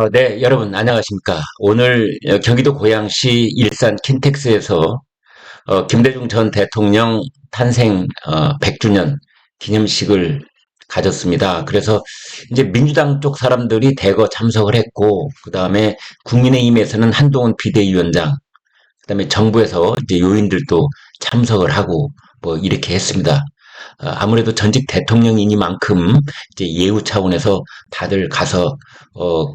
네, 여러분 안녕하십니까. 오늘 경기도 고양시 일산 킨텍스에서 김대중 전 대통령 탄생 100주년 기념식을 가졌습니다. 그래서 이제 민주당 쪽 사람들이 대거 참석을 했고, 그 다음에 국민의힘에서는 한동훈 비대위원장, 그 다음에 정부에서 이제 요인들도 참석을 하고 뭐 이렇게 했습니다. 아무래도 전직 대통령이니만큼 이제 예우 차원에서 다들 가서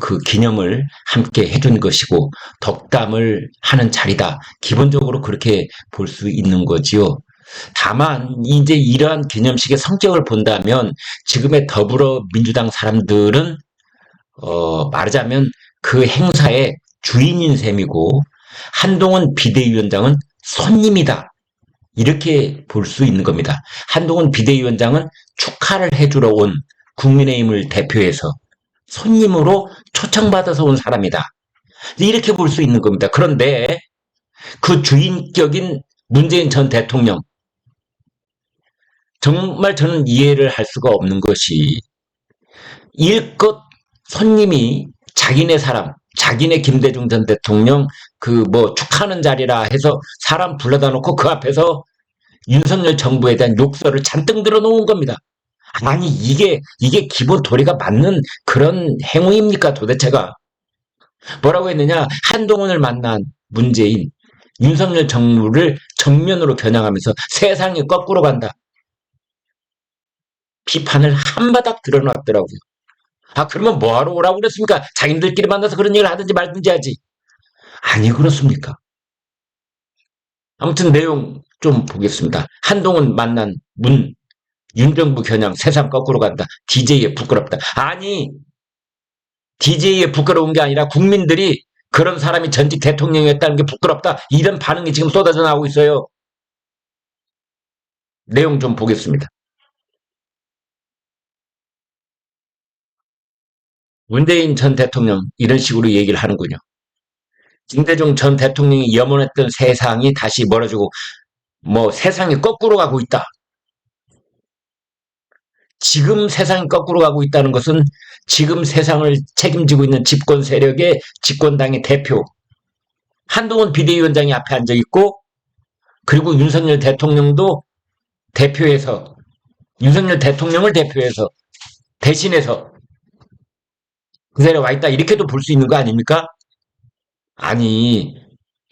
그 기념을 함께 해준 것이고 덕담을 하는 자리다. 기본적으로 그렇게 볼 수 있는 거지요. 다만 이제 이러한 기념식의 성격을 본다면 지금의 더불어민주당 사람들은 말하자면 그 행사의 주인인 셈이고 한동훈 비대위원장은 손님이다. 이렇게 볼 수 있는 겁니다. 한동훈 비대위원장은 축하를 해주러 온 국민의힘을 대표해서 손님으로 초청받아서 온 사람이다. 이렇게 볼 수 있는 겁니다. 그런데 그 주인격인 문재인 전 대통령, 정말 저는 이해를 할 수가 없는 것이 일껏 손님이 자기네 사람, 자기네 김대중 전 대통령 그 뭐 축하하는 자리라 해서 사람 불러다 놓고 그 앞에서 윤석열 정부에 대한 욕설을 잔뜩 들어놓은 겁니다. 아니 이게 기본 도리가 맞는 그런 행위입니까 도대체가? 뭐라고 했느냐? 한동훈을 만난 문재인, 윤석열 정부를 정면으로 겨냥하면서 세상이 거꾸로 간다. 비판을 한바닥 드러났더라고요. 아 그러면 뭐하러 오라고 그랬습니까? 자기들끼리 만나서 그런 얘기를 하든지 말든지 하지. 아니 그렇습니까? 아무튼 내용 좀 보겠습니다. 한동훈 만난 윤정부 겨냥 세상 거꾸로 간다. DJ에 부끄럽다. 아니 DJ에 부끄러운 게 아니라 국민들이 그런 사람이 전직 대통령이었다는 게 부끄럽다. 이런 반응이 지금 쏟아져 나오고 있어요. 내용 좀 보겠습니다. 문재인 전 대통령 이런 식으로 얘기를 하는군요. 김대중 전 대통령이 염원했던 세상이 다시 멀어지고 뭐 세상이 거꾸로 가고 있다. 지금 세상이 거꾸로 가고 있다는 것은 지금 세상을 책임지고 있는 집권 세력의 집권당의 대표 한동훈 비대위원장이 앞에 앉아 있고 그리고 윤석열 대통령도 대표해서 윤석열 대통령을 대표해서 대신해서 그 자리에 와 있다 이렇게도 볼 수 있는 거 아닙니까? 아니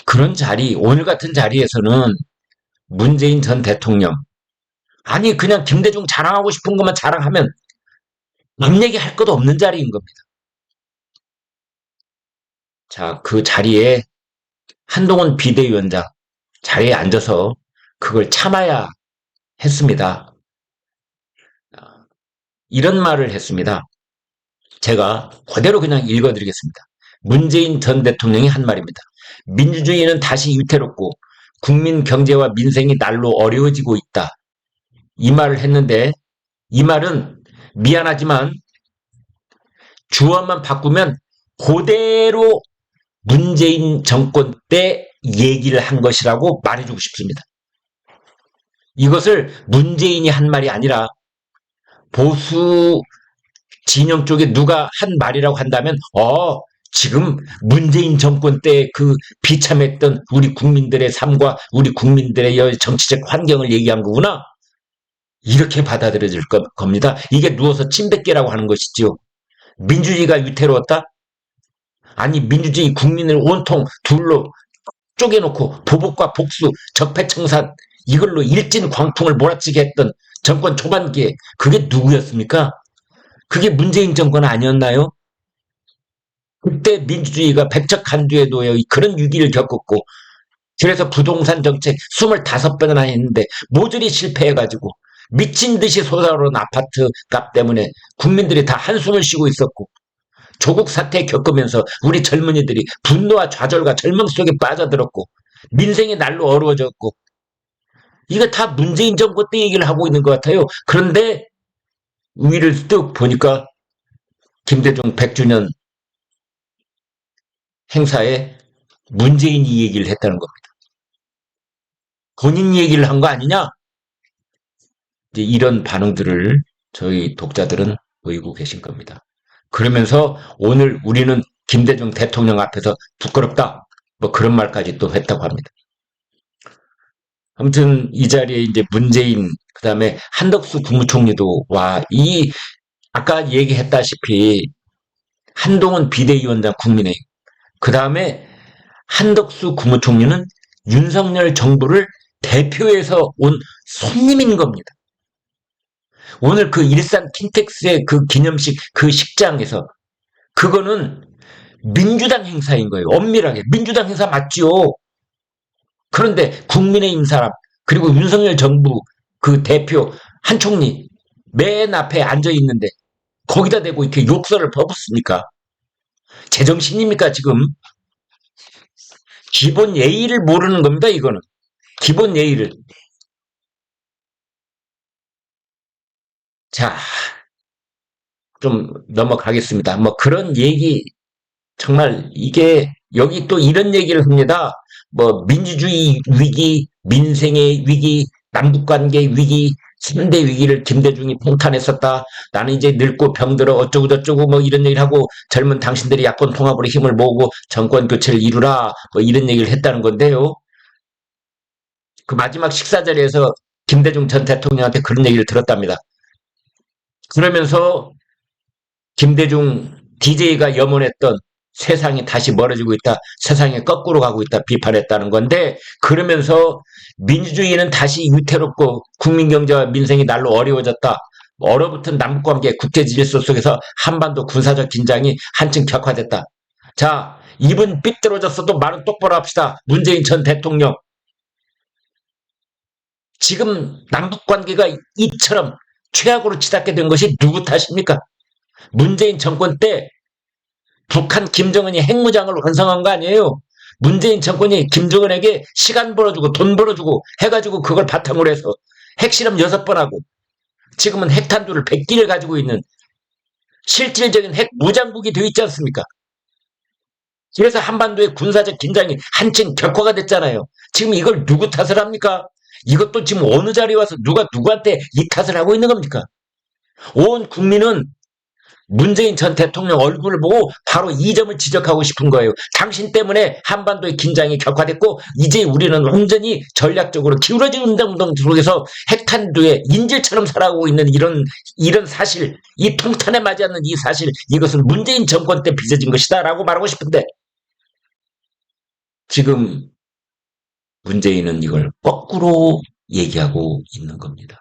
그런 자리 오늘 같은 자리에서는 문재인 전 대통령 아니 그냥 김대중 자랑하고 싶은 것만 자랑하면 남 얘기할 것도 없는 자리인 겁니다. 자, 그 자리에 한동훈 비대위원장 자리에 앉아서 그걸 참아야 했습니다. 이런 말을 했습니다. 제가 그대로 그냥 읽어드리겠습니다. 문재인 전 대통령이 한 말입니다. 민주주의는 다시 위태롭고 국민 경제와 민생이 날로 어려워지고 있다. 이 말을 했는데 이 말은 미안하지만 주어만 바꾸면 그대로 문재인 정권 때 얘기를 한 것이라고 말해주고 싶습니다. 이것을 문재인이 한 말이 아니라 보수 진영 쪽에 누가 한 말이라고 한다면 지금 문재인 정권 때 그 비참했던 우리 국민들의 삶과 우리 국민들의 정치적 환경을 얘기한 거구나. 이렇게 받아들여질 겁니다. 이게 누워서 침뱉기라고 하는 것이지요. 민주주의가 위태로웠다? 아니 민주주의 국민을 온통 둘로 쪼개놓고 보복과 복수, 적폐청산 이걸로 일진 광풍을 몰아치게 했던 정권 초반기에 그게 누구였습니까? 그게 문재인 정권 아니었나요? 그때 민주주의가 백척간두에 놓여 그런 위기를 겪었고 그래서 부동산 정책 25번이나 했는데 모조리 실패해가지고 미친 듯이 솟아오른 아파트 값 때문에 국민들이 다 한숨을 쉬고 있었고 조국 사태 겪으면서 우리 젊은이들이 분노와 좌절과 절망 속에 빠져들었고 민생이 날로 어려워졌고 이거 다 문재인 정권 때 얘기를 하고 있는 것 같아요. 그런데 위를 쓱 보니까 김대중 100주년 행사에 문재인이 얘기를 했다는 겁니다. 본인 얘기를 한 거 아니냐? 이제 이런 반응들을 저희 독자들은 보이고 계신 겁니다. 그러면서 오늘 우리는 김대중 대통령 앞에서 부끄럽다. 뭐 그런 말까지 또 했다고 합니다. 아무튼 이 자리에 이제 문재인, 그다음에 한덕수 국무총리도 와, 이 아까 얘기했다시피 한동훈 비대위원장 국민의힘, 그다음에 한덕수 국무총리는 윤석열 정부를 대표해서 온 손님인 겁니다. 오늘 그 일산 킨텍스의 그 기념식 그 식장에서 그거는 민주당 행사인 거예요. 엄밀하게 민주당 행사 맞지요. 그런데 국민의힘 사람 그리고 윤석열 정부 그 대표 한 총리 맨 앞에 앉아 있는데 거기다 대고 이렇게 욕설을 퍼붓습니까? 제정신입니까 지금? 기본 예의를 모르는 겁니다 이거는. 기본 예의를. 자, 좀 넘어가겠습니다. 뭐 그런 얘기 정말 이게 여기 또 이런 얘기를 합니다. 뭐 민주주의 위기, 민생의 위기, 남북관계 위기, 3대 위기를 김대중이 통탄했었다. 나는 이제 늙고 병들어 어쩌고 저쩌고 뭐 이런 얘기를 하고 젊은 당신들이 야권 통합으로 힘을 모으고 정권 교체를 이루라 뭐 이런 얘기를 했다는 건데요. 그 마지막 식사 자리에서 김대중 전 대통령한테 그런 얘기를 들었답니다. 그러면서 김대중 DJ가 염원했던 세상이 다시 멀어지고 있다. 세상이 거꾸로 가고 있다. 비판했다는 건데 그러면서 민주주의는 다시 위태롭고 국민경제와 민생이 날로 어려워졌다. 얼어붙은 남북관계 국제질서 속에서 한반도 군사적 긴장이 한층 격화됐다. 자, 입은 삐뚤어졌어도 말은 똑바로 합시다. 문재인 전 대통령. 지금 남북관계가 이처럼 최악으로 치닫게 된 것이 누구 탓입니까? 문재인 정권 때 북한 김정은이 핵무장을 완성한 거 아니에요. 문재인 정권이 김정은에게 시간 벌어주고 돈 벌어주고 해가지고 그걸 바탕으로 해서 핵실험 6번 하고 지금은 핵탄두를 100기를 가지고 있는 실질적인 핵무장국이 되어 있지 않습니까? 그래서 한반도의 군사적 긴장이 한층 격화가 됐잖아요. 지금 이걸 누구 탓을 합니까? 이것도 지금 어느 자리에 와서 누가 누구한테 이 탓을 하고 있는 겁니까? 온 국민은 문재인 전 대통령 얼굴을 보고 바로 이 점을 지적하고 싶은 거예요. 당신 때문에 한반도의 긴장이 격화됐고 이제 우리는 온전히 전략적으로 기울어진 운동 속에서 핵탄두의 인질처럼 살아가고 있는 이런 사실, 이 통탄에 맞지 않는 이 사실, 이것은 문재인 정권 때 빚어진 것이다라고 말하고 싶은데 지금 문재인은 이걸 거꾸로 얘기하고 있는 겁니다.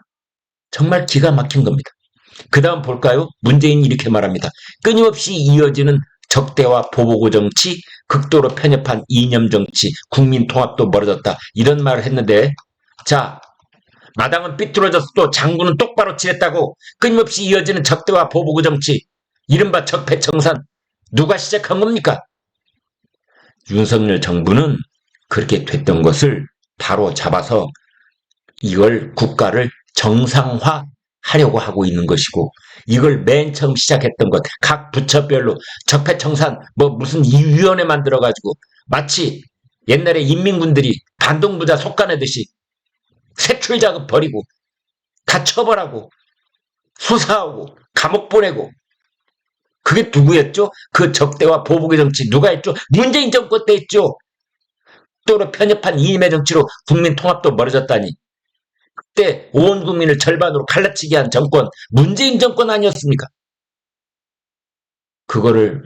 정말 기가 막힌 겁니다. 그 다음 볼까요? 문재인이 이렇게 말합니다. 끊임없이 이어지는 적대와 보복의 정치, 극도로 편협한 이념 정치, 국민 통합도 멀어졌다. 이런 말을 했는데 자, 마당은 삐뚤어졌어도 장군은 똑바로 지냈다고 끊임없이 이어지는 적대와 보복의 정치, 이른바 적폐청산 누가 시작한 겁니까? 윤석열 정부는 그렇게 됐던 것을 바로 잡아서 이걸 국가를 정상화 하려고 하고 있는 것이고 이걸 맨 처음 시작했던 것 각 부처별로 적폐청산 뭐 무슨 위원회 만들어가지고 마치 옛날에 인민군들이 반동부자 속가내듯이 세출자금 버리고 다 처벌하고 수사하고 감옥 보내고 그게 누구였죠? 그 적대와 보복의 정치 누가 했죠? 문재인 정권 때 했죠. 또로 편협한 이념의 정치로 국민 통합도 멀어졌다니 그때 온 국민을 절반으로 갈라치게 한 정권 문재인 정권 아니었습니까? 그거를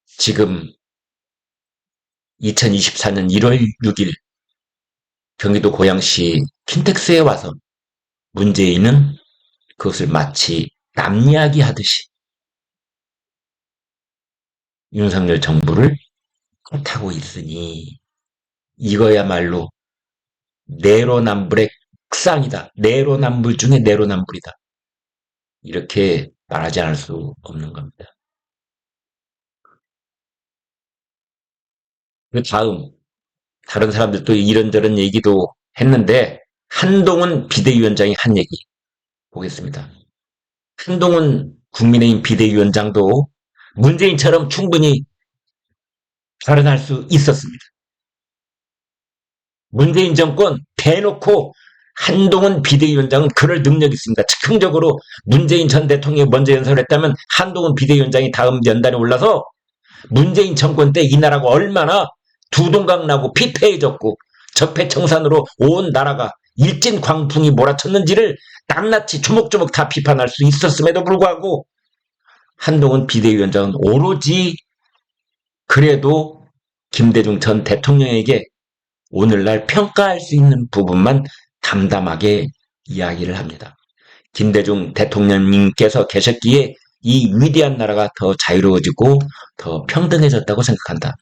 지금 2024년 1월 6일 경기도 고양시 킨텍스에 와서 문재인은 그것을 마치 남 이야기 하듯이 윤석열 정부를 탓하고 있으니 이거야말로 내로남불의 극상이다. 내로남불 중에 내로남불이다. 이렇게 말하지 않을 수 없는 겁니다. 그 다음 다른 사람들도 이런저런 얘기도 했는데 한동훈 비대위원장이 한 얘기 보겠습니다. 한동훈 국민의힘 비대위원장도 문재인처럼 충분히 발언할 수 있었습니다. 문재인 정권 대놓고 한동훈 비대위원장은 그럴 능력이 있습니다. 즉흥적으로 문재인 전 대통령이 먼저 연설을 했다면 한동훈 비대위원장이 다음 연단에 올라서 문재인 정권 때 이 나라가 얼마나 두동강 나고 피폐해졌고 적폐청산으로 온 나라가 일진 광풍이 몰아쳤는지를 낱낱이 조목조목 다 비판할 수 있었음에도 불구하고 한동훈 비대위원장은 오로지 그래도 김대중 전 대통령에게 오늘날 평가할 수 있는 부분만 담담하게 이야기를 합니다. 김대중 대통령님께서 계셨기에 이 위대한 나라가 더 자유로워지고 더 평등해졌다고 생각한다.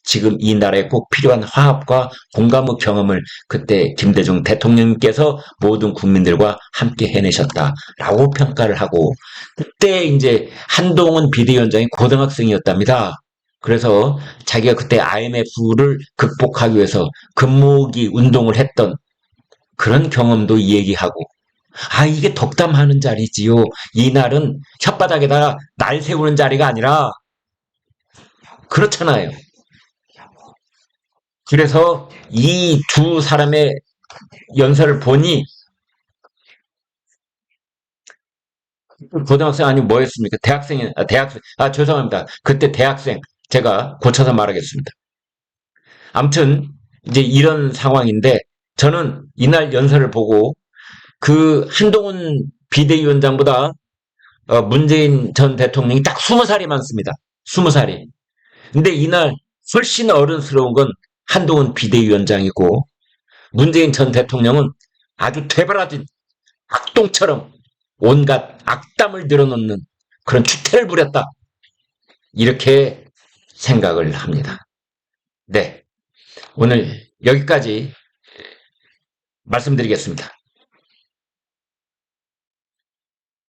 지금 이 나라에 꼭 필요한 화합과 공감의 경험을 그때 김대중 대통령님께서 모든 국민들과 함께 해내셨다라고 평가를 하고, 그때 이제 한동훈 비대위원장이 고등학생이었답니다. 그래서 자기가 그때 IMF를 극복하기 위해서 금모으기 운동을 했던 그런 경험도 얘기하고, 아, 이게 덕담하는 자리지요. 이날은 혓바닥에다가 날 세우는 자리가 아니라, 그렇잖아요. 그래서 이 두 사람의 연설을 보니, 고등학생 아니면 뭐였습니까? 대학생, 죄송합니다. 그때 대학생, 제가 고쳐서 말하겠습니다. 아무튼, 이제 이런 상황인데, 저는 이날 연설을 보고, 그 한동훈 비대위원장보다 문재인 전 대통령이 딱 20살이 많습니다. 20살이. 근데 이날 훨씬 어른스러운 건 한동훈 비대위원장이고, 문재인 전 대통령은 아주 되바라진 악동처럼 온갖 악담을 늘어놓는 그런 추태를 부렸다. 이렇게 생각을 합니다. 네. 오늘 여기까지 말씀드리겠습니다.